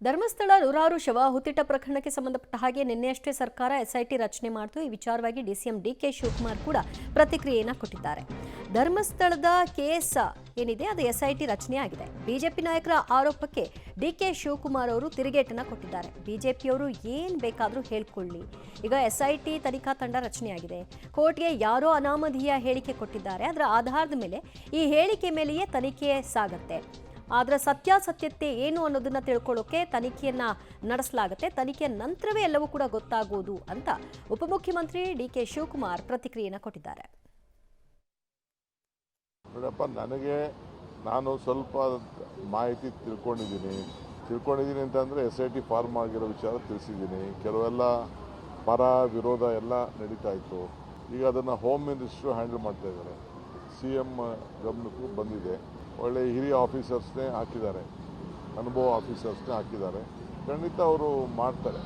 ಧರ್ಮಸ್ಥಳ ನೂರಾರು ಶವ ಹುತ್ತಿಟ್ಟ ಪ್ರಕರಣಕ್ಕೆ ಸಂಬಂಧಪಟ್ಟ ಹಾಗೆ ನಿನ್ನೆಯಷ್ಟೇ ಸರ್ಕಾರ ಎಸ್ಐಟಿ ರಚನೆ ಮಾಡಿತು. ಈ ವಿಚಾರವಾಗಿ ಡಿಸಿಎಂ ಡಿಕೆ ಶಿವಕುಮಾರ್ ಕೂಡ ಪ್ರತಿಕ್ರಿಯೆಯನ್ನು ಕೊಟ್ಟಿದ್ದಾರೆ. ಧರ್ಮಸ್ಥಳದ ಕೇಸ್ ಏನಿದೆ ಅದು ಎಸ್ಐಟಿ ರಚನೆ ಆಗಿದೆ. ಬಿಜೆಪಿ ನಾಯಕರ ಆರೋಪಕ್ಕೆ ಡಿಕೆ ಶಿವಕುಮಾರ್ ಅವರು ತಿರುಗೇಟನ್ನು ಕೊಟ್ಟಿದ್ದಾರೆ. ಬಿಜೆಪಿಯವರು ಏನ್ ಬೇಕಾದರೂ ಹೇಳ್ಕೊಳ್ಳಿ, ಈಗ ಎಸ್ಐಟಿ ತನಿಖಾ ತಂಡ ರಚನೆಯಾಗಿದೆ. ಕೋರ್ಟ್ಗೆ ಯಾರೋ ಅನಾಮಧೇಯ ಹೇಳಿಕೆ ಕೊಟ್ಟಿದ್ದಾರೆ. ಅದರ ಆಧಾರದ ಮೇಲೆ ಈ ಹೇಳಿಕೆ ಮೇಲೆಯೇ ತನಿಖೆ ಸಾಗುತ್ತೆ. ಆದರೆ ಸತ್ಯಾಸತ್ಯತೆ ಏನು ಅನ್ನೋದನ್ನ ತಿಳ್ಕೊಳ್ಳೋಕೆ ತನಿಖೆಯನ್ನ ನಡೆಸಲಾಗುತ್ತೆ. ತನಿಖೆಯ ನಂತರವೇ ಎಲ್ಲವೂ ಕೂಡ ಗೊತ್ತಾಗುವುದು ಅಂತ ಉಪಮುಖ್ಯಮಂತ್ರಿ ಡಿಕೆ ಶಿವಕುಮಾರ್ ಪ್ರತಿಕ್ರಿಯೆಯನ್ನು ಕೊಟ್ಟಿದ್ದಾರೆ. ನಾನು ಸ್ವಲ್ಪ ಮಾಹಿತಿ ತಿಳ್ಕೊಂಡಿದ್ದೀನಿ ಅಂತಂದರೆ SIT ಫಾರ್ಮ್ ಆಗಿರೋ ವಿಚಾರ ತಿಳಿಸಿದ್ದೀನಿ. ಕೆಲವೆಲ್ಲ ಪರ ವಿರೋಧ ಎಲ್ಲ ನಡೀತಾ ಇತ್ತು. ಈಗ ಅದನ್ನು ಹೋಮ್ ಮಿನಿಸ್ಟ್ರು ಹ್ಯಾಂಡಲ್ ಮಾಡ್ತಾ ಇದ್ದಾರೆ. CM ಗಮನಕ್ಕೂ ಬಂದಿದೆ. ಒಳ್ಳೆ ಹಿರಿಯ ಆಫೀಸರ್ಸ್ನೇ ಹಾಕಿದ್ದಾರೆ, ಅನುಭವ ಆಫೀಸರ್ಸ್ನೇ ಹಾಕಿದ್ದಾರೆ. ಖಂಡಿತ ಅವರು ಮಾಡ್ತಾರೆ,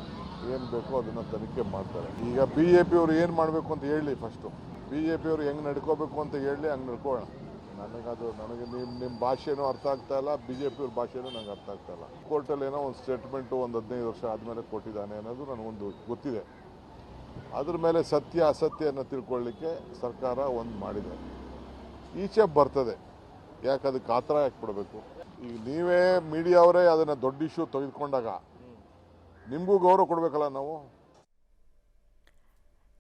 ಏನು ಬೇಕೋ ಅದನ್ನು ತನಿಖೆ ಮಾಡ್ತಾರೆ. ಈಗ BJP ಅವರು ಏನು ಮಾಡಬೇಕು ಅಂತ ಹೇಳಿ, ಫಸ್ಟು BJP ಅವರು ಹೆಂಗೆ ನಡ್ಕೋಬೇಕು ಅಂತ ಹೇಳಿ ಹಂಗೆ ನಡ್ಕೊಳ್ಳೋಣ. ನನಗೆ ನಿಮ್ಮ ಭಾಷೆನೂ ಅರ್ಥ ಆಗ್ತಾ ಇಲ್ಲ, BJP ಅವ್ರ ಭಾಷೆನೂ ನಂಗೆ ಅರ್ಥ ಆಗ್ತಾ ಇಲ್ಲ. ಕೋರ್ಟಲ್ಲಿ ಏನೋ ಒಂದು ಸ್ಟೇಟ್ಮೆಂಟು ಒಂದು 15 ವರ್ಷ ಆದಮೇಲೆ ಕೊಟ್ಟಿದ್ದಾನೆ ಅನ್ನೋದು ನನಗೊಂದು ಗೊತ್ತಿದೆ. ಅದ್ರ ಮೇಲೆ ಸತ್ಯ ಅಸತ್ಯನ ತಿಳ್ಕೊಳ್ಳಿಕ್ಕೆ ಸರ್ಕಾರ ಒಂದು ಮಾಡಿದೆ. ಈಚೆ ಬರ್ತದೆ, ಯಾಕೆ ಅದಕ್ಕೆ ಆತರ ಯಾಕೆ ಕೊಡಬೇಕು? ಈಗ ನೀವೇ ಮೀಡಿಯಾ ಅವರೇ ಅದನ್ನು ದೊಡ್ಡ ಇಶ್ಯೂ ತೆಗೆದುಕೊಂಡಾಗ ನಿಮಗೂ ಗೌರವ ಕೊಡಬೇಕಲ್ಲ ನಾವು.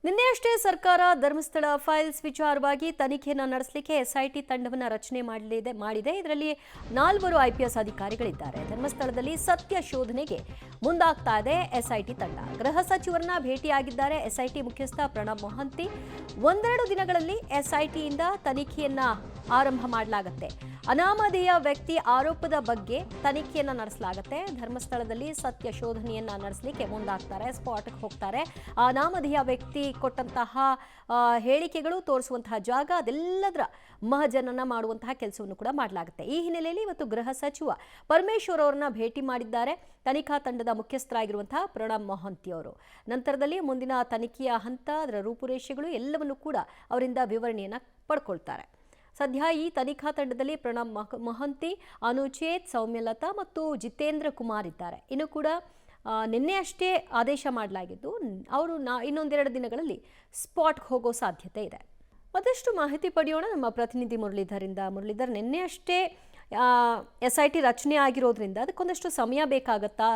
ನಿನ್ನೆಯಷ್ಟೇ ಸರ್ಕಾರ ಧರ್ಮಸ್ಥಳ ಫೈಲ್ಸ್ ವಿಚಾರವಾಗಿ ತನಿಖೆಯನ್ನು ನಡೆಸಲಿಕ್ಕೆ SIT ತಂಡವನ್ನು ರಚನೆ ಮಾಡಿದೆ. ಇದರಲ್ಲಿ 4 IPS ಅಧಿಕಾರಿಗಳಿದ್ದಾರೆ. ಧರ್ಮಸ್ಥಳದಲ್ಲಿ ಸತ್ಯ ಶೋಧನೆಗೆ ಮುಂದಾಗ್ತಾ ಇದೆ SIT ತಂಡ. ಗೃಹ ಸಚಿವರನ್ನ ಭೇಟಿಯಾಗಿದ್ದಾರೆ SIT ಮುಖ್ಯಸ್ಥ ಪ್ರಣಬ್ ಮೊಹಂತಿ. ಒಂದೆರಡು ದಿನಗಳಲ್ಲಿ SITಯಿಂದ ತನಿಖೆಯನ್ನ ಆರಂಭ ಮಾಡಲಾಗುತ್ತೆ. ಅನಾಮಧೇಯ ವ್ಯಕ್ತಿ ಆರೋಪದ ಬಗ್ಗೆ ತನಿಖೆಯನ್ನ ನಡೆಸಲಾಗುತ್ತೆ. ಧರ್ಮಸ್ಥಳದಲ್ಲಿ ಸತ್ಯ ಶೋಧನೆಯನ್ನ ನಡೆಸಲಿಕ್ಕೆ ಮುಂದಾಗ್ತಾರೆ, ಸ್ಪಾಟ್ಗೆ ಹೋಗ್ತಾರೆ. ಅನಾಮಧೇಯ ವ್ಯಕ್ತಿ ಕೊಟ್ಟಂತಹ ಹೇಳಿಕೆಗಳು ತೋರಿಸುವಂತಹ ಜಾಗ ಅದೆಲ್ಲದರ ಮಹಜನನ ಮಾಡುವಂತಹ ಕೆಲಸವನ್ನು ಕೂಡ ಮಾಡಲಾಗುತ್ತೆ. ಈ ಹಿನ್ನೆಲೆಯಲ್ಲಿ ಇವತ್ತು ಗೃಹ ಸಚಿವ ಪರಮೇಶ್ವರ್ ಅವರನ್ನ ಭೇಟಿ ಮಾಡಿದ್ದಾರೆ ತನಿಖಾ ತಂಡದ ಮುಖ್ಯಸ್ಥರಾಗಿರುವಂತಹ ಪ್ರಣಬ್ ಮೊಹಂತಿ ಅವರು. ನಂತರದಲ್ಲಿ ಮುಂದಿನ ತನಿಖೆಯ ಹಂತ, ಅದರ ರೂಪುರೇಷೆಗಳು ಎಲ್ಲವನ್ನು ಕೂಡ ಅವರಿಂದ ವಿವರಣೆಯನ್ನ ಪಡ್ಕೊಳ್ತಾರೆ. ಸದ್ಯ ಈ ತನಿಖಾ ತಂಡದಲ್ಲಿ ಪ್ರಣಬ್ ಮೊಹಂತಿ, ಅನುಚೇತ್, ಸೌಮ್ಯಲತಾ ಮತ್ತು ಜಿತೇಂದ್ರ ಕುಮಾರ್ ಇದ್ದಾರೆ. ಇನ್ನು ಕೂಡ ನಿನ್ನೆ ಅಷ್ಟೇ ಆದೇಶ ಮಾಡಲಾಗಿದ್ದು ಅವರು ಇನ್ನೊಂದೆರಡು ದಿನಗಳಲ್ಲಿ ಸ್ಪಾಟ್ಗೆ ಹೋಗೋ ಸಾಧ್ಯತೆ ಇದೆ. ಮತ್ತಷ್ಟು ಮಾಹಿತಿ ಪಡೆಯೋಣ ನಮ್ಮ ಪ್ರತಿನಿಧಿ ಮುರಳೀಧರಿಂದ. ಮುರಳೀಧರ್, ನಿನ್ನೆ ಅಷ್ಟೇ SIT ರಚನೆ ಆಗಿರೋದ್ರಿಂದ ಅದಕ್ಕೊಂದಷ್ಟು ಸಮಯ ಬೇಕಾಗತ್ತಾ?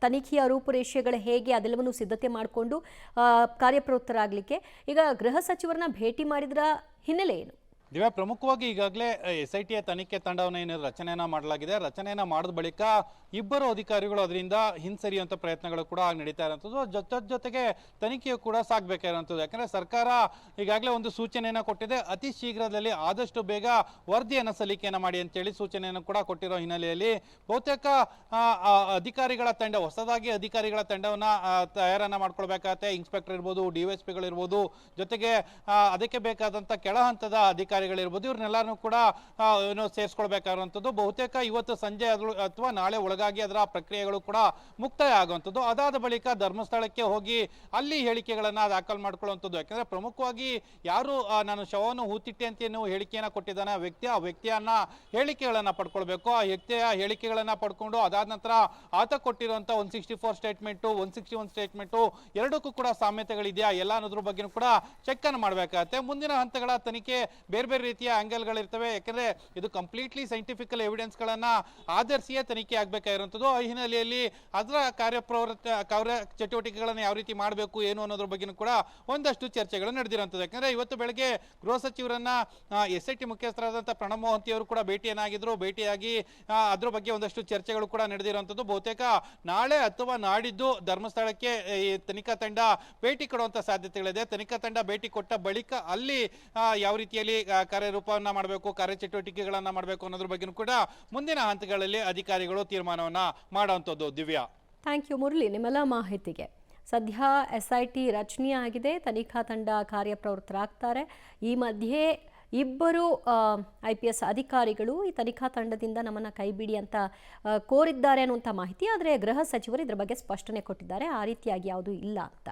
ತನಿಖೆಯ ರೂಪುರೇಷೆಗಳು ಹೇಗೆ, ಅದೆಲ್ಲವನ್ನು ಸಿದ್ಧತೆ ಮಾಡಿಕೊಂಡು ಕಾರ್ಯಪ್ರವೃತ್ತರಾಗಲಿಕ್ಕೆ ಈಗ ಗೃಹ ಸಚಿವರನ್ನ ಭೇಟಿ ಮಾಡಿದ್ರ ಹಿನ್ನೆಲೆ ಏನು? ದಿವ್ಯಾ, ಪ್ರಮುಖವಾಗಿ ಈಗಾಗಲೇ SITಯ ತನಿಖೆ ತಂಡವನ್ನು ಏನು ರಚನೆಯನ್ನ ಮಾಡಲಾಗಿದೆ. ರಚನೆಯನ್ನ ಮಾಡಿದ ಬಳಿಕ ಇಬ್ಬರು ಅಧಿಕಾರಿಗಳು ಅದರಿಂದ ಹಿಂಸರಿಯುವಂಥ ಪ್ರಯತ್ನಗಳು ಕೂಡ ನಡೀತಾ ಇರೋಂಥದ್ದು. ಜೊತೆಗೆ ತನಿಖೆಯು ಕೂಡ ಸಾಗಬೇಕಾಗಿರುವಂಥದ್ದು. ಯಾಕಂದರೆ ಸರ್ಕಾರ ಈಗಾಗಲೇ ಒಂದು ಸೂಚನೆಯನ್ನು ಕೊಟ್ಟಿದೆ. ಅತಿ ಶೀಘ್ರದಲ್ಲಿ ಆದಷ್ಟು ಬೇಗ ವರದಿಯನ್ನು ಸಲ್ಲಿಕೆಯನ್ನು ಮಾಡಿ ಅಂತೇಳಿ ಸೂಚನೆಯನ್ನು ಕೂಡ ಕೊಟ್ಟಿರೋ ಹಿನ್ನೆಲೆಯಲ್ಲಿ ಬಹುತೇಕ ಅಧಿಕಾರಿಗಳ ತಂಡ, ಹೊಸದಾಗಿ ಅಧಿಕಾರಿಗಳ ತಂಡವನ್ನು ತಯಾರನ್ನು ಮಾಡ್ಕೊಳ್ಬೇಕಾಗತ್ತೆ. ಇನ್ಸ್ಪೆಕ್ಟರ್ ಇರ್ಬೋದು, DYSPಗಳಿರ್ಬೋದು, ಜೊತೆಗೆ ಅದಕ್ಕೆ ಬೇಕಾದಂಥ ಕೆಳ ಹಂತದ ಅಧಿಕಾರಿಗಳಿರ್ಬೋದು, ಇವ್ರನ್ನೆಲ್ಲರೂ ಕೂಡ ಸೇರಿಸ್ಕೊಳ್ಬೇಕಾಗಿರುವಂಥದ್ದು. ಬಹುತೇಕ ಇವತ್ತು ಸಂಜೆ ಅಥವಾ ನಾಳೆ ಒಳಗಾಗಿ ಅದರ ಪ್ರಕ್ರಿಯೆಗಳು ಕೂಡ ಮುಕ್ತಾಯ ಆಗುವಂಥದ್ದು. ಅದಾದ ಬಳಿಕ ಧರ್ಮಸ್ಥಳಕ್ಕೆ ಹೋಗಿ ಅಲ್ಲಿ ಹೇಳಿಕೆಗಳನ್ನು ದಾಖಲು ಮಾಡ್ಕೊಳ್ಳುವಂಥದ್ದು. ಯಾಕಂದ್ರೆ ಪ್ರಮುಖವಾಗಿ ಯಾರು ನಾನು ಶವವನ್ನು ಹೂತಿಟ್ಟೆ ಅಂತ ಏನು ಹೇಳಿಕೆಯನ್ನು ಕೊಟ್ಟಿದ್ದಾನೆ ಆ ವ್ಯಕ್ತಿಯನ್ನ ಹೇಳಿಕೆಗಳನ್ನು ಪಡ್ಕೊಳ್ಬೇಕು. ಆ ವ್ಯಕ್ತಿಯ ಹೇಳಿಕೆಗಳನ್ನು ಪಡ್ಕೊಂಡು ಅದಾದ ನಂತರ ಆತ ಕೊಟ್ಟಿರುವಂಥ 164 ಸ್ಟೇಟ್ಮೆಂಟು, 161 ಸ್ಟೇಟ್ಮೆಂಟು ಎರಡಕ್ಕೂ ಕೂಡ ಸಾಮ್ಯತೆಗಳಿದೆಯಾ ಎಲ್ಲ ಅನ್ನೋದ್ರ ಬಗ್ಗೆ ಕೂಡ ಚೆಕ್ ಅನ್ನು ಮಾಡಬೇಕಾಗತ್ತೆ. ಮುಂದಿನ ಹಂತಗಳ ತನಿಖೆ ಬೇರೆ ಬೇರೆ ರೀತಿಯ ಆಂಗಲ್ಗಳಿರ್ತವೆ. ಯಾಕಂದ್ರೆ ಇದು ಕಂಪ್ಲೀಟ್ಲಿ ಸೈಂಟಿಫಿಕಲ್ ಎವಿಡೆನ್ಸ್ಗಳನ್ನು ಆಧರಿಸಿಯೇ ತನಿಖೆ ಆಗಬೇಕಾಗಿರುವಂಥದ್ದು. ಈ ಹಿನ್ನೆಲೆಯಲ್ಲಿ ಅದರ ಕಾರ್ಯ ಚಟುವಟಿಕೆಗಳನ್ನು ಯಾವ ರೀತಿ ಮಾಡಬೇಕು ಏನು ಅನ್ನೋದ್ರ ಬಗ್ಗೆ ಕೂಡ ಒಂದಷ್ಟು ಚರ್ಚೆಗಳು ನಡೆದಿರುವಂಥದ್ದು. ಯಾಕಂದ್ರೆ ಇವತ್ತು ಬೆಳಗ್ಗೆ ಗೃಹ ಸಚಿವರನ್ನ SIT ಮುಖ್ಯಸ್ಥರಾದಂಥ ಪ್ರಣಬ್ ಮೊಹಂತಿ ಅವರು ಕೂಡ ಭೇಟಿಯಾಗಿ ಅದ್ರ ಬಗ್ಗೆ ಒಂದಷ್ಟು ಚರ್ಚೆಗಳು ಕೂಡ ನಡೆದಿರುವಂಥದ್ದು. ಬಹುತೇಕ ನಾಳೆ ಅಥವಾ ನಾಡಿದ್ದು ಧರ್ಮಸ್ಥಳಕ್ಕೆ ಈ ತನಿಖಾ ತಂಡ ಭೇಟಿ ಕೊಡುವಂಥ ಸಾಧ್ಯತೆಗಳಿದೆ. ತನಿಖಾ ತಂಡ ಭೇಟಿ ಕೊಟ್ಟ ಬಳಿಕ ಅಲ್ಲಿ ಯಾವ ರೀತಿಯಲ್ಲಿ ಕಾರ್ಯರೂಪವನ್ನ ಮಾಡಬೇಕು, ಕಾರ್ಯಚಟುವಟಿಕೆಗಳನ್ನ ಮಾಡಬೇಕು ಅನ್ನೋದ್ರ ಬಗ್ಗೆ ಕೂಡ ಮುಂದಿನ ಹಂತಗಳಲ್ಲಿ ಅಧಿಕಾರಿಗಳು ತೀರ್ಮಾನವನ್ನ ಮಾಡುವಂಥದ್ದು. ದಿವ್ಯಾ, ಥ್ಯಾಂಕ್ ಯು ಮುರಳಿ ನಿಮ್ಮೆಲ್ಲ ಮಾಹಿತಿಗೆ. ಸದ್ಯ SIT ರಚನೆ ಆಗಿದೆ, ತನಿಖಾ ತಂಡ ಕಾರ್ಯಪ್ರವೃತ್ತರಾಗ್ತಾರೆ. ಈ ಮಧ್ಯೆ ಇಬ್ಬರು IPS ಅಧಿಕಾರಿಗಳು ಈ ತನಿಖಾ ತಂಡದಿಂದ ನಮ್ಮನ್ನು ಕೈಬಿಡಿ ಅಂತ ಕೋರಿದ್ದಾರೆ ಅನ್ನುವಂಥ ಮಾಹಿತಿ. ಆದರೆ ಗೃಹ ಸಚಿವರು ಇದರ ಬಗ್ಗೆ ಸ್ಪಷ್ಟನೆ ಕೊಟ್ಟಿದ್ದಾರೆ, ಆ ರೀತಿಯಾಗಿ ಯಾವುದೂ ಇಲ್ಲ ಅಂತ.